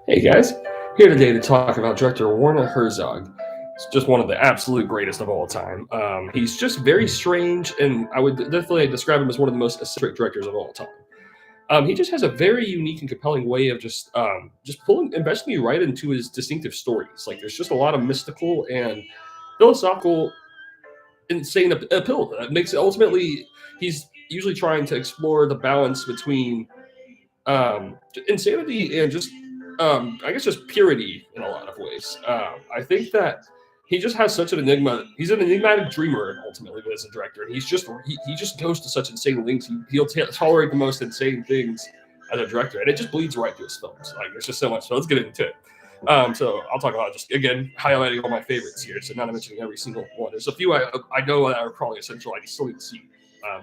Hey guys, here today to talk about director Werner Herzog. He's just one of the absolute greatest of all time. He's just very strange, and I would definitely describe him as one of the most eccentric directors of all time. He just has a very unique and compelling way of just pulling, investing you right into his distinctive stories. Like there's just a lot of mystical and philosophical, insane appeal that makes it ultimately. He's usually trying to explore the balance between insanity and just I guess just purity in a lot of ways. I think that he just has such an enigma. He's an enigmatic dreamer ultimately as a director, and he just goes to such insane lengths. He'll tolerate the most insane things as a director, and it just bleeds right through his films. Like there's just so much. So let's get into it. So I'll talk about just again highlighting all my favorites here. So not mentioning every single one. There's a few I know that are probably essential. I still need to see,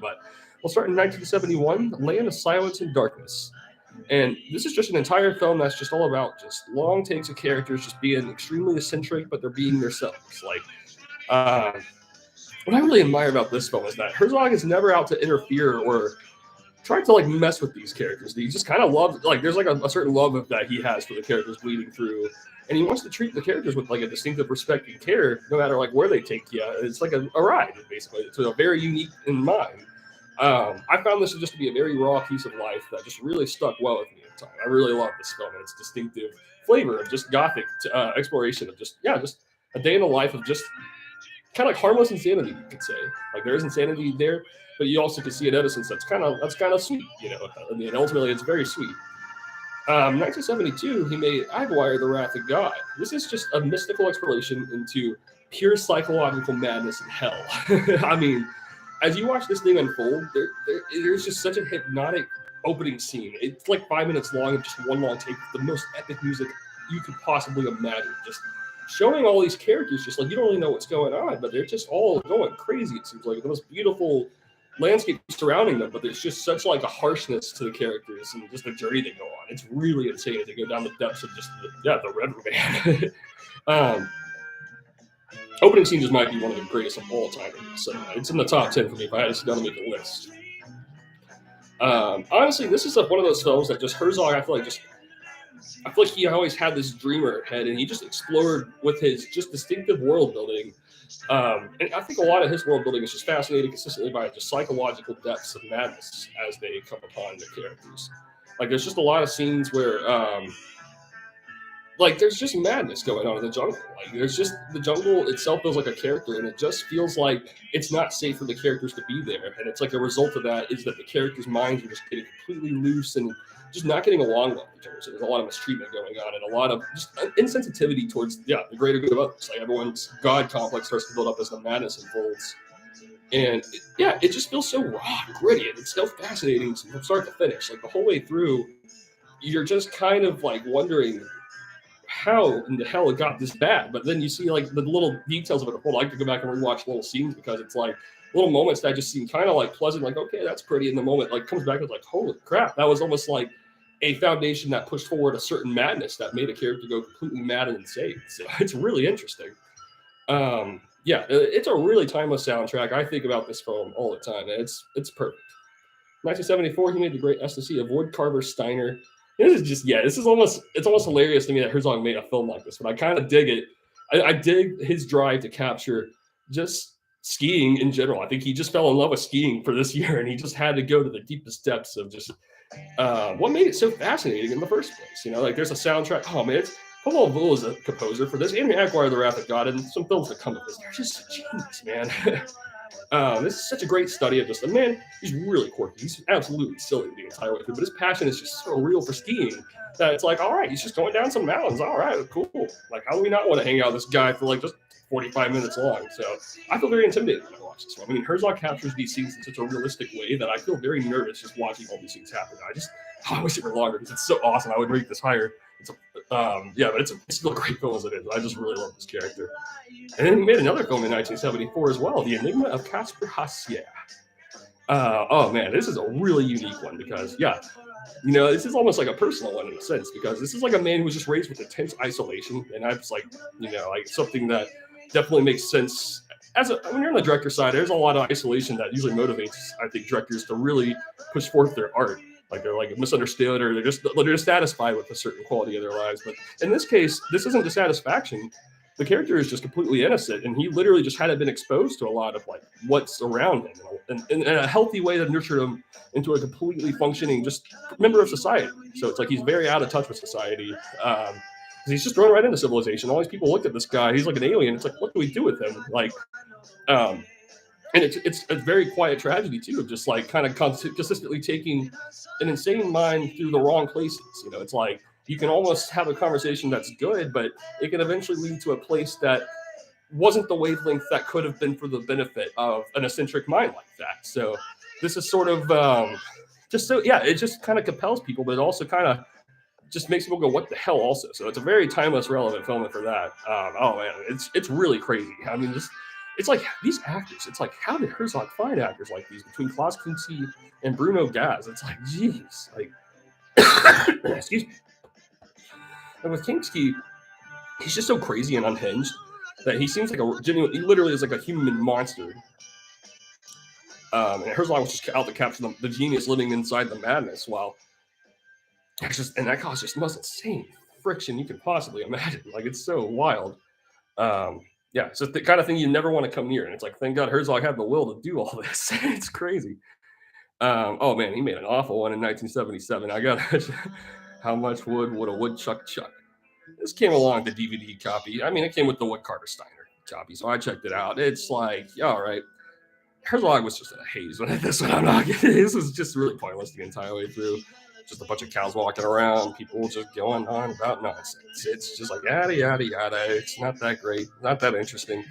but we'll start in 1971, Land of Silence and Darkness. And this is just an entire film that's just all about just long takes of characters just being extremely eccentric, but they're being themselves. Like, what I really admire about this film is that Herzog is never out to interfere or try to like mess with these characters. He just kind of loves, like, there's like a certain love that he has for the characters bleeding through, and he wants to treat the characters with like a distinctive respect and care, no matter like where they take you. It's like a ride, basically. It's a very unique in mind. I found this just to be a very raw piece of life that just really stuck well with me at the time. I really love this film and its distinctive flavor of just gothic exploration of just a day in the life of just kind of like harmless insanity, you could say. Like there is insanity there, but you also can see an innocence that's kind of sweet, you know. I mean, ultimately, it's very sweet. 1972, he made Aguirre, The Wrath of God. This is just a mystical exploration into pure psychological madness and hell. I mean, as you watch this thing unfold, there's just such a hypnotic opening scene. It's like 5 minutes long of just one long take, the most epic music you could possibly imagine. Just showing all these characters, just like you don't really know what's going on, but they're just all going crazy. It seems like the most beautiful landscape surrounding them, but there's just such like a harshness to the characters and just the journey they go on. It's really insane to go down the depths of just the Red Man. Opening scene just might be one of the greatest of all time. So it's in the top 10 for me if I had to sit down and make a list. Honestly, this is one of those films that just Herzog, I feel like he always had this dreamer head, and he just explored with his just distinctive world building. And I think a lot of his world building is just fascinated consistently by just psychological depths of madness as they come upon the characters. Like there's just a lot of scenes where like there's just madness going on in the jungle. Like there's just the jungle itself feels like a character, and it just feels like it's not safe for the characters to be there. And it's like a result of that is that the characters' minds are just getting completely loose and just not getting along with each other. So there's a lot of mistreatment going on and a lot of just insensitivity towards the greater good of others. Like everyone's God complex starts to build up as the madness unfolds. And it just feels so raw and gritty, and it's so fascinating from start to finish. Like the whole way through, you're just kind of like wondering how in the hell it got this bad. But then you see like the little details of it. I like to go back and rewatch little scenes because it's like little moments that just seem kind of like pleasant, like, okay, that's pretty. And the moment like comes back, it's like, holy crap, that was almost like a foundation that pushed forward a certain madness that made a character go completely mad and insane. So it's really interesting. It's a really timeless soundtrack. I think about this film all the time, and it's perfect. 1974, he made the great Ecstasy of Woodcarver, Steiner. It's almost hilarious to me that Herzog made a film like this, but I kind of dig it. I dig his drive to capture just skiing in general. I think he just fell in love with skiing for this year, and he just had to go to the deepest depths of just what made it so fascinating in the first place. You know, like there's a soundtrack. Oh man, Paul Bull is a composer for this, and Aguirre, The Wrath of God, and some films that come with this. They're just genius, man. This is such a great study of just a man. He's really quirky. He's absolutely silly the entire way through, but his passion is just so real for skiing that it's like, all right, he's just going down some mountains. All right, cool. Like, how do we not want to hang out with this guy for like just 45 minutes long? So I feel very intimidated when I watch this one. I mean, Herzog captures these scenes in such a realistic way that I feel very nervous just watching all these things happen. I wish it were longer because it's so awesome. I would rate this higher. But it's still a great film as it is. I just really love this character. And then he made another film in 1974 as well, The Enigma of Kausper. Oh man, this is a really unique one because this is almost like a personal one in a sense because this is like a man who was just raised with intense isolation, and that's like like something that definitely makes sense. When you're on the director side, there's a lot of isolation that usually motivates, I think, directors to really push forth their art. Like they're like misunderstood, or they're just dissatisfied with a certain quality of their lives. But in this case, this isn't dissatisfaction. The character is just completely innocent, and he literally just hadn't been exposed to a lot of like what's around him, and in a healthy way that nurtured him into a completely functioning just member of society. So it's like he's very out of touch with society. He's just thrown right into civilization. All these people look at this guy; he's like an alien. It's like, what do we do with him? Like, and it's a very quiet tragedy too, of just like kind of consistently taking an insane mind through the wrong places. You know, it's like you can almost have a conversation that's good, but it can eventually lead to a place that wasn't the wavelength that could have been for the benefit of an eccentric mind like that. So this is sort of just so, yeah, it just kind of compels people, but it also kind of just makes people go, what the hell also? So it's a very timeless, relevant film for that. Oh man, it's really crazy. I mean, just, it's like these actors, it's like, how did Herzog find actors like these between Klaus Kinski and Bruno Gaz? It's like, geez, like, excuse me. And with Kinski, he's just so crazy and unhinged that he seems like a genuine, he literally is like a human monster. And Herzog was just out to capture the genius living inside the madness, while and that caused just the most insane friction you can possibly imagine. Like, it's so wild. Yeah, it's just the kind of thing you never want to come near. And it's like, thank God Herzog had the will to do all this. It's crazy. Oh man, he made an awful one in 1977. I got how much wood would a woodchuck chuck? This came along with the DVD copy. I mean, it came with the Woodcarver Steiner copy, so I checked it out. It's like, yeah, all right. Herzog was just in a haze when this one. I'm not kidding. This was just really pointless the entire way through. Just a bunch of cows walking around, people just going on about nonsense. It's just like yada yada yada. It's not that great, not that interesting.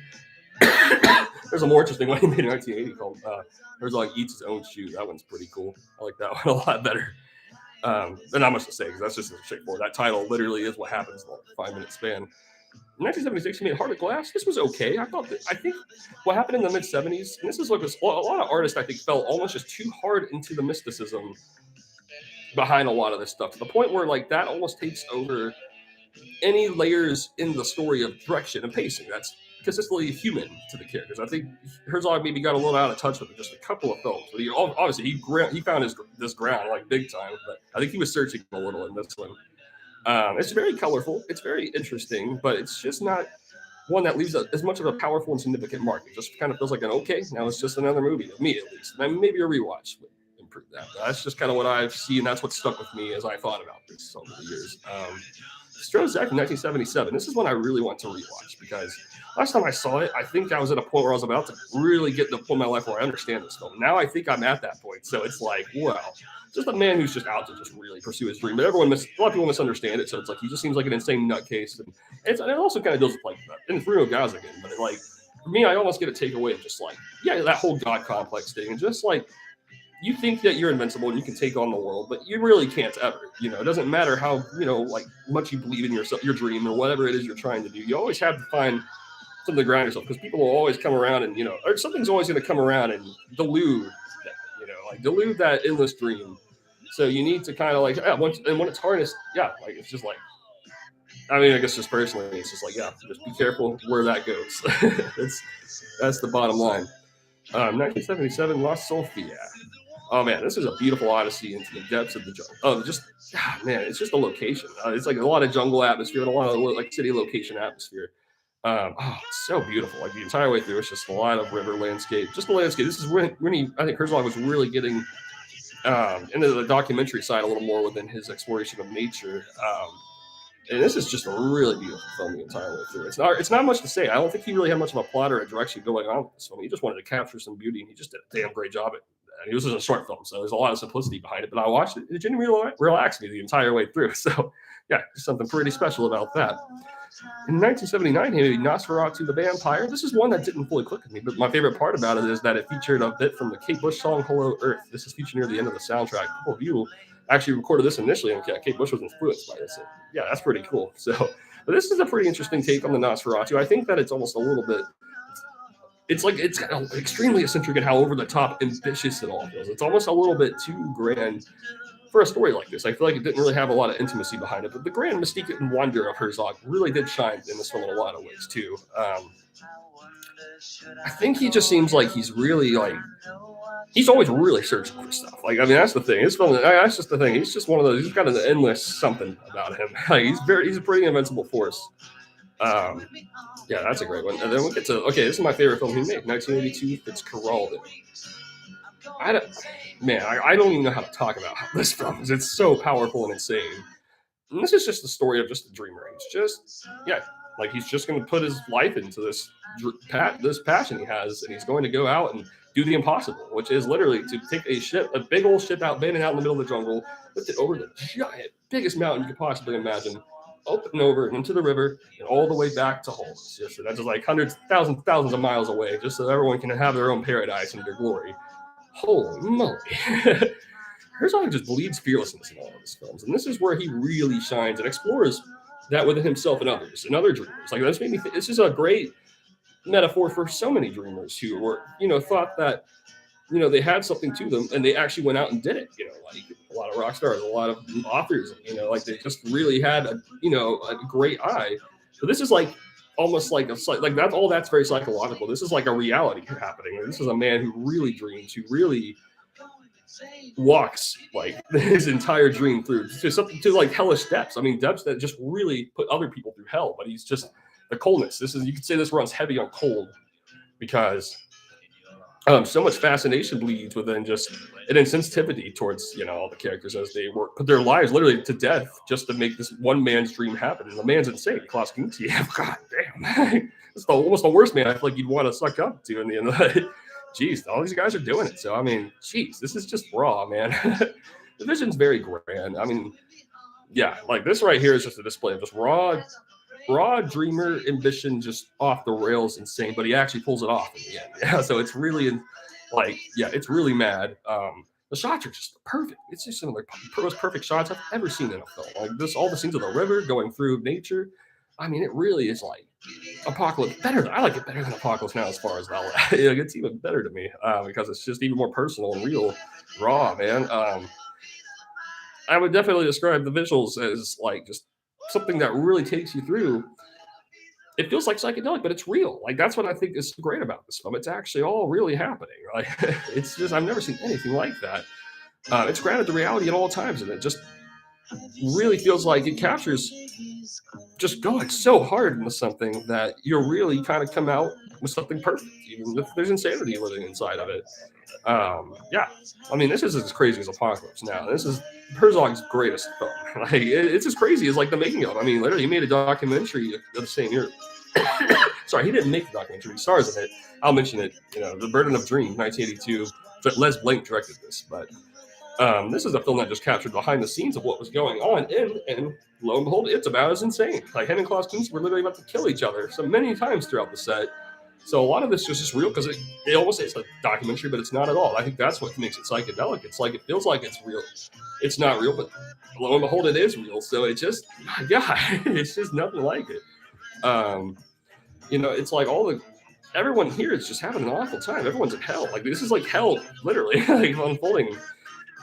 There's a more interesting one he made in 1980 called Herzog Eats His Own Shoe. That one's pretty cool. I like that one a lot better. But not much to say because that's just straightforward. That title literally is what happens in a 5-minute span. In 1976, he made Heart of Glass. This was okay. I think what happened in the mid-70s, and this is what was, a lot of artists, I think, fell almost just too hard into the mysticism behind a lot of this stuff, to the point where like that almost takes over any layers in the story of direction and pacing. That's consistently human to the characters. I think Herzog maybe got a little out of touch with it just a couple of films, but obviously he found this ground like big time. But I think he was searching a little in this one. It's very colorful. It's very interesting, but it's just not one that leaves as much of a powerful and significant mark. It just kind of feels like an okay, now it's just another movie, to me at least. And maybe a rewatch would improve that. But that's just kind of what I've seen. That's what stuck with me as I thought about this over the years. Stroszek in 1977. This is one I really want to rewatch because last time I saw it, I think I was at a point where I was about to really get to the point in my life where I understand this film. Now I think I'm at that point. So it's like, well, just a man who's just out to just really pursue his dream. But a lot of people misunderstand it. So it's like he just seems like an insane nutcase. And it also kind of deals with like that. And it's Bruno Gaz again. But like, for me, I almost get a takeaway of just like, yeah, that whole God complex thing. And just like, you think that you're invincible and you can take on the world, but you really can't ever. You know, it doesn't matter how, like much you believe in yourself, your dream, or whatever it is you're trying to do. You always have to find something to ground yourself, because people will always come around and, or something's always going to come around and delude that, delude that endless dream. So you need to kind of like, when it's harnessed, like it's just like, I mean, I guess just personally, it's just like, just be careful where that goes. That's the bottom line. 1977, Lost Soulfiere. Oh man, this is a beautiful odyssey into the depths of the jungle. Oh, it's just a location. It's like a lot of jungle atmosphere and a lot of like city location atmosphere. It's so beautiful. Like the entire way through, it's just a lot of river landscape. Just the landscape. This is when I think Herzog was really getting into the documentary side a little more within his exploration of nature. And this is just a really beautiful film the entire way through. It's not much to say. I don't think he really had much of a plot or a direction going on with this film. He just wanted to capture some beauty, and he just did a damn great job at it. And it was just a short film, so there's a lot of simplicity behind it. But I watched it; it genuinely relaxed me the entire way through. So, there's something pretty special about that. In 1979, he made Nosferatu the Vampyre. This is one that didn't fully click with me, but my favorite part about it is that it featured a bit from the Kate Bush song "Hello Earth." This is featured near the end of the soundtrack. A couple of you actually recorded this initially, and Kate Bush was influenced by this. So, that's pretty cool. So, but this is a pretty interesting take on the Nosferatu. I think that it's almost a little bit. It's extremely eccentric and how over the top ambitious it all feels. It's almost a little bit too grand for a story like this. I feel like it didn't really have a lot of intimacy behind it, but the grand mystique and wonder of Herzog really did shine in this film in a lot of ways too. I think he just seems like he's really like he's always really searching for stuff. Like, I mean, that's the thing. His film, that's just the thing. He's just one of those. He's got an endless something about him. Like, he's a pretty invincible force. Yeah, that's a great one. And then we get to this is my favorite film he made, 1982, Fitzcarraldo. I don't even know how to talk about this film because it's so powerful and insane. And this is just the story of just a dreamer. He's just like he's just going to put his life into this passion he has, and he's going to go out and do the impossible, which is literally to take a big old ship abandoned out in the middle of the jungle, lift it over the giant, biggest mountain you could possibly imagine, open over into the river, and all the way back to home. That's just like hundreds, thousands of miles away, just so everyone can have their own paradise and their glory. Holy moly. Herzog just bleeds fearlessness in all of his films, and this is where he really shines and explores that within himself and others and other dreamers. Like, that's made me this is a great metaphor for so many dreamers who were, thought that, they had something to them and they actually went out and did it. Like a lot of rock stars, a lot of authors, like they just really had a great eye. So this is like almost like that's very psychological. This is like a reality happening. This is a man who really dreams, who really walks like his entire dream through to like hellish depths. I mean, depths that just really put other people through hell. But he's just the coldness. You could say this runs heavy on cold because so much fascination bleeds within just an insensitivity towards all the characters as they put their lives literally to death just to make this one man's dream happen. And the man's insane. Klaus Kinski. God damn, it's almost the worst man I feel like you'd want to suck up to in the end of the Jeez, all these guys are doing it. So, I mean, this is just raw, man. The vision's very grand. I mean, yeah, like this right here is just a display of just raw dreamer ambition, just off the rails, insane. But he actually pulls it off in the end. Yeah, so it's really it's really mad. The shots are just perfect. It's just some of the most perfect shots I've ever seen in a film. Like this, all the scenes of the river going through nature. I mean, it really is like Apocalypse. I like it better than Apocalypse Now as far as that. It's even better to me because it's just even more personal and real, raw, man. I would definitely describe the visuals as like just something that really takes you through. It feels like psychedelic, but it's real. Like that's what I think is great about this film. It's actually all really happening. Like it's just I've never seen anything like that. It's grounded to reality at all times, and it just really feels like it captures just going so hard into something that you'll really kind of come out with something perfect, even if there's insanity living inside of it. Yeah, I mean, this is as crazy as Apocalypse Now. This is Herzog's greatest film. Like, it's as crazy as like the making of. I mean, literally, he made a documentary the same year. Sorry, he didn't make the documentary. He stars in it. I'll mention it. The Burden of Dreams, 1982. Les Blank directed this, but this is a film that just captured behind the scenes of what was going on, and lo and behold, it's about as insane. Like him and Klaus Kinski were literally about to kill each other so many times throughout the set. So a lot of this is just real because it almost is a documentary, but it's not at all. I think that's what makes it psychedelic. It's like it feels like it's real. It's not real, but lo and behold, it is real. So it just, my God, it's just nothing like it. It's like everyone here is just having an awful time. Everyone's in hell. Like this is like hell, literally, like unfolding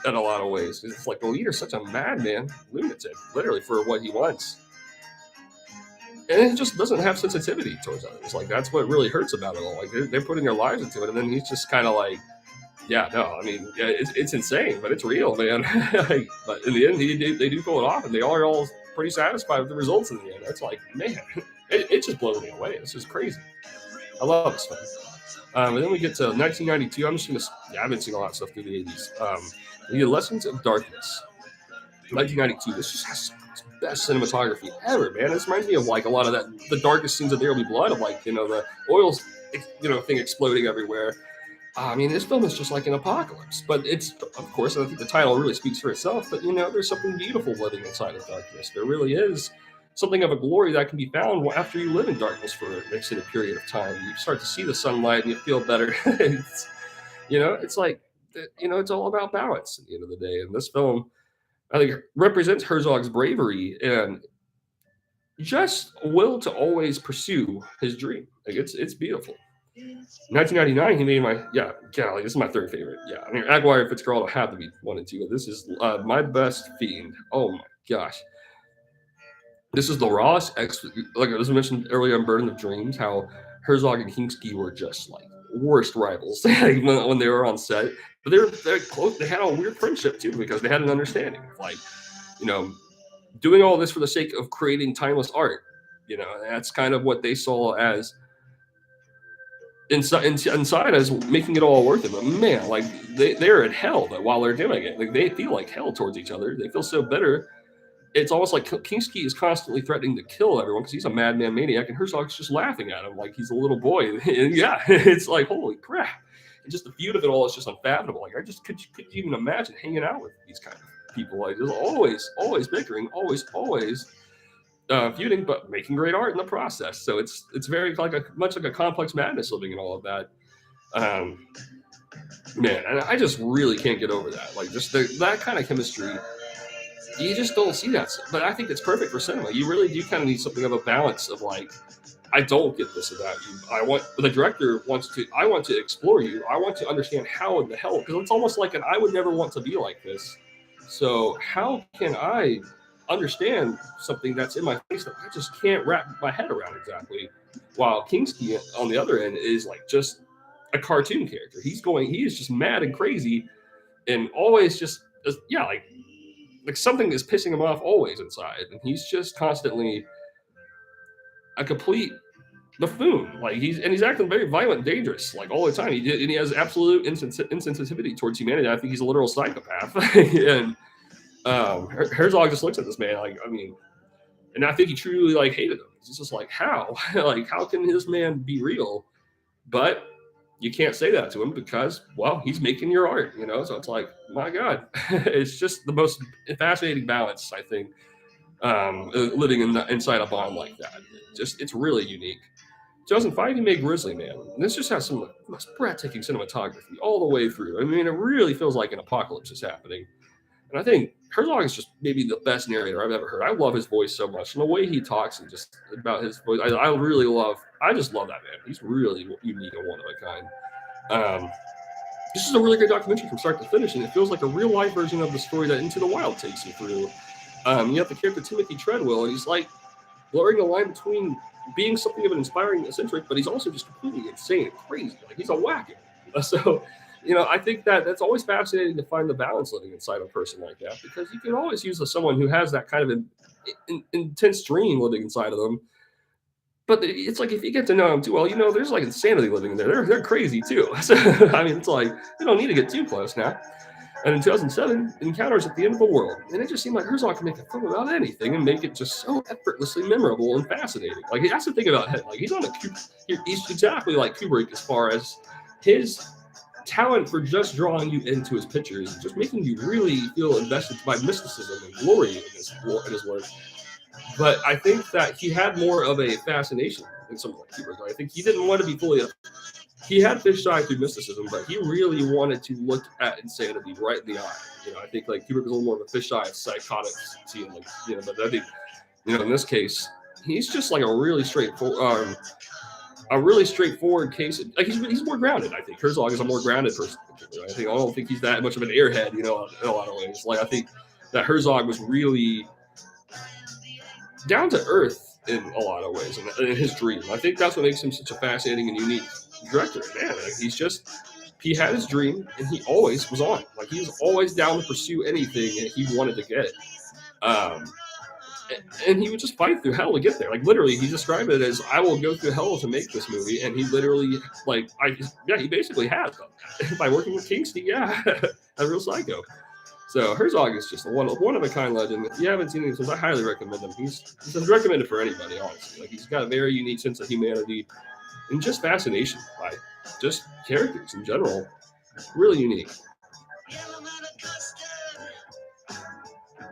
in a lot of ways. It's like the leader's such a madman, lunatic, literally for what he wants. And it just doesn't have sensitivity towards others. Like that's what really hurts about it all. Like they're putting their lives into it, and then he's just kind of like, it's insane, but it's real, man. But in the end, they do pull it off, and they are all pretty satisfied with the results in the end. It's like, man, it just blows me away. It's just crazy. I love this film. And then we get to 1992. I'm just gonna. I've been seeing a lot of stuff through the 80s. We get Lessons of Darkness. 1992. This just has best cinematography ever, man. This reminds me of like a lot of that, the darkest scenes of There Will Be Blood, of like, the oils, thing exploding everywhere. I mean, this film is just like an apocalypse, but it's, of course, I think the title really speaks for itself, but there's something beautiful living inside of darkness. There really is something of a glory that can be found after you live in darkness for an extended period of time. You start to see the sunlight and you feel better. It's like, it's all about balance at the end of the day. And this film, I think, represents Herzog's bravery and just will to always pursue his dream. Like it's beautiful. 1999, he made this is my third favorite. Yeah, I mean, Aguirre and Fitzcarraldo have to be 1 and 2, but this is my best Fiend. Oh my gosh. This is the rawest, like I was mentioned earlier on Burden of Dreams, how Herzog and Kinski were just like worst rivals when they were on set. But they're close. They had a weird friendship too because they had an understanding of like, you know, doing all this for the sake of creating timeless art. You know, and that's kind of what they saw as inside as making it all worth it. But man, like they're in hell while they're doing it. Like they feel like hell towards each other. They feel so bitter. It's almost like Kinski is constantly threatening to kill everyone because he's a madman maniac, and Herzog's just laughing at him like he's a little boy. And yeah, it's like holy crap. And just the feud of it all is just unfathomable. Like I just could you even imagine hanging out with these kind of people? Like just always bickering, always feuding, but making great art in the process. So it's very like much like a complex madness living in all of that. Man, and I just really can't get over that. Like just that kind of chemistry. You just don't see that. But I think it's perfect for cinema. You really do kind of need something of a balance of like, I don't get this about you. The director wants to, I want to explore you. I want to understand how in the hell, because it's almost like I would never want to be like this. So how can I understand something that's in my face that I just can't wrap my head around exactly? While Kinski on the other end is like just a cartoon character. He is just mad and crazy and always just, yeah, like something is pissing him off always inside, and he's just constantly a complete buffoon. Like he's acting very violent and dangerous, like all the time. He has absolute insensitivity towards humanity. I think he's a literal psychopath. And Herzog just looks at this man like, I mean, and I think he truly like hated him. He's just like, how? Like, how can this man be real? But you can't say that to him because, well, he's making your art, you know? So it's like, my God, it's just the most fascinating balance, I think, living inside a bomb like that. It's really unique. 2005, he made Grizzly Man. And this just has some of the most breathtaking cinematography all the way through. I mean, it really feels like an apocalypse is happening. And I think Herzog is just maybe the best narrator I've ever heard. I love his voice so much. And the way he talks and just about his voice, I just love that man. He's really unique and one of a kind. This is a really great documentary from start to finish, and it feels like a real life version of the story that Into the Wild takes you through. You have the character Timothy Treadwell, and he's like blurring the line between being something of an inspiring eccentric, but he's also just completely insane and crazy. Like he's a wacko. So, you know, I think that's always fascinating to find the balance living inside a person like that, because you can always use someone who has that kind of intense dream living inside of them. But it's like if you get to know them too well, you know, there's like insanity living in there. They're crazy too. So I mean, it's like you don't need to get too close now. And in 2007, Encounters at the End of the World. And it just seemed like Herzog could make a film about anything and make it just so effortlessly memorable and fascinating. Like, that's the thing about him. Like, he's exactly like Kubrick as far as his talent for just drawing you into his pictures, just making you really feel invested by mysticism and glory in his work. But I think that he had more of a fascination than someone like Kubrick. I think he didn't want to be fully he had fisheye through mysticism, but he really wanted to look at insanity right in the eye. You know, I think like Kubrick was a little more of a fisheye of psychotic scene, like, you know, but I think, you know, in this case, he's just like a really straightforward case. Like he's more grounded. I think Herzog is a more grounded person. I don't think he's that much of an airhead, you know, in a lot of ways. Like I think that Herzog was really down to earth in a lot of ways, in his dream. I think that's what makes him such a fascinating and unique director. Man, like he had his dream and he always was on. Like he was always down to pursue anything he wanted to get. And he would just fight through hell to get there. Like literally, he described it as, "I will go through hell to make this movie." And he literally, he basically has done that by working with Kingston. Yeah, a real psycho. So Herzog is just a one of a kind legend. If you haven't seen him, I highly recommend him. He's recommended for anybody, honestly. Like he's got a very unique sense of humanity and just fascination by just characters in general. Really unique.